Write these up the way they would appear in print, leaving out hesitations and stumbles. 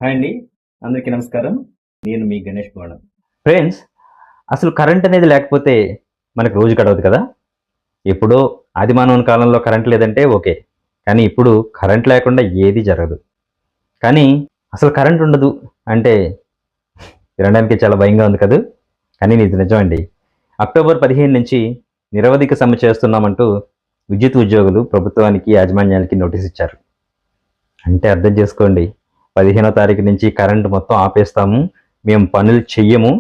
Hi అండి, అందరికీ నమస్కారం. నేను మీ గణేష్ గౌడ. ఫ్రెండ్స్, అసలు కరెంట్ అనేది లేకపోతే మనకు రోజు గడవదు కదా. ఎప్పుడో ఆదిమానవుని కాలంలో కరెంట్ లేదంటే ఓకే, కానీ ఇప్పుడు కరెంట్ లేకుండా ఏది జరగదు. కానీ అసలు కరెంట్ ఉండదు అంటే వినడానికి చాలా భయంగా ఉంది కదా. కానీ ఇది నిజమండి. అక్టోబర్ 15 నుంచి నిరవధిక సమ్మె చేస్తున్నామంటూ విద్యుత్ ఉద్యోగులు ప్రభుత్వానికి యాజమాన్యానికి నోటీస్ ఇచ్చారు. అంటే అర్థం చేసుకోండి, 15వ తారీఖు నుంచి కరెంటు మొత్తం ఆపేస్తాము, మేము పనులు చెయ్యము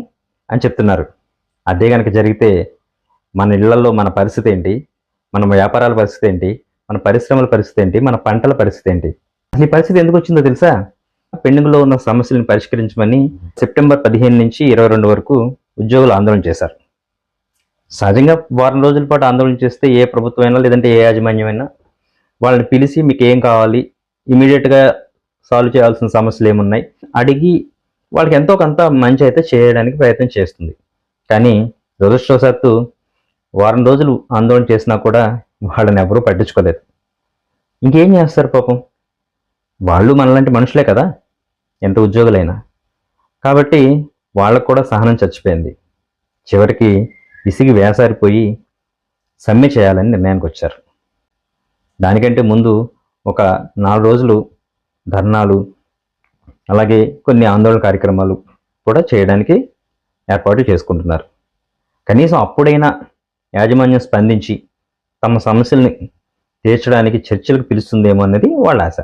అని చెప్తున్నారు. అదే కనుక జరిగితే మన ఇళ్లలో మన పరిస్థితి ఏంటి, మన వ్యాపారాల పరిస్థితి ఏంటి, మన పరిశ్రమల పరిస్థితి ఏంటి, మన పంటల పరిస్థితి ఏంటి? అసలు ఈ పరిస్థితి ఎందుకు వచ్చిందో తెలుసా? పెండింగ్లో ఉన్న సమస్యలను పరిష్కరించమని సెప్టెంబర్ 15 నుంచి 22 వరకు ఉద్యోగులు ఆందోళన చేశారు. సహజంగా వారం రోజుల పాటు ఆందోళన చేస్తే ఏ ప్రభుత్వమైనా లేదంటే ఏ యాజమాన్యమైనా వాళ్ళని పిలిచి మీకు ఏం కావాలి, ఇమీడియట్గా సాల్వ్ చేయాల్సిన సమస్యలు ఏమున్నాయి అడిగి వాళ్ళకి ఎంతో కొంత మంచి అయితే చేయడానికి ప్రయత్నం చేస్తుంది. కానీ దురదృష్టవశాత్తు వారం రోజులు ఆందోళన చేసినా కూడా వాళ్ళని ఎవరూ పట్టించుకోలేదు. ఇంకేం చేస్తారు పాపం, వాళ్ళు మనలాంటి మనుషులే కదా, ఎంత ఉద్యోగులైనా. కాబట్టి వాళ్ళకు కూడా సహనం చచ్చిపోయింది. చివరికి విసిగి వేసారిపోయి సమ్మె చేయాలని నిర్ణయానికి వచ్చారు. దానికంటే ముందు ఒక 4 రోజులు ధర్నాలు, అలాగే కొన్ని ఆందోళన కార్యక్రమాలు కూడా చేయడానికి ఏర్పాట్లు చేసుకుంటున్నారు. కనీసం అప్పుడైనా యాజమాన్యం స్పందించి తమ సమస్యల్ని తీర్చడానికి చర్చలకు పిలుస్తుందేమో అన్నది వాళ్ళ ఆశ.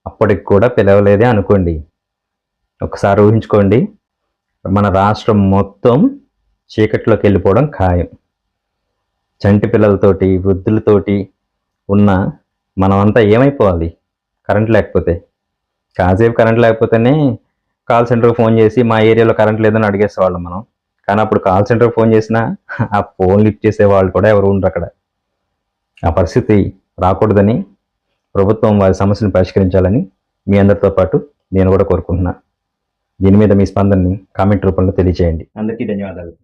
అప్పటికి కూడా పిలవలేదే అనుకోండి. ఒకసారి ఊహించుకోండి, మన రాష్ట్రం మొత్తం చీకట్లోకి వెళ్ళిపోవడం ఖాయం. చంటి పిల్లలతోటి, వృద్ధులతోటి ఉన్న మనమంతా ఏమైపోవాలి కరెంట్ లేకపోతే? కాసేపు కరెంట్ లేకపోతేనే కాల్ సెంటర్కి ఫోన్ చేసి మా ఏరియాలో కరెంట్ లేదని అడిగేసేవాళ్ళం మనం. కానీ అప్పుడు కాల్ సెంటర్కి ఫోన్ చేసినా ఆ ఫోన్ లిఫ్ట్ చేసేవాళ్ళు కూడా ఎవరు ఉండరు అక్కడ. ఆ పరిస్థితి రాకూడదని ప్రభుత్వం వారి సమస్యను పరిష్కరించాలని మీ అందరితో పాటు నేను కూడా కోరుకుంటున్నా. దీని మీద మీ స్పందనని కామెంట్ రూపంలో తెలియజేయండి. అందరికీ ధన్యవాదాలు.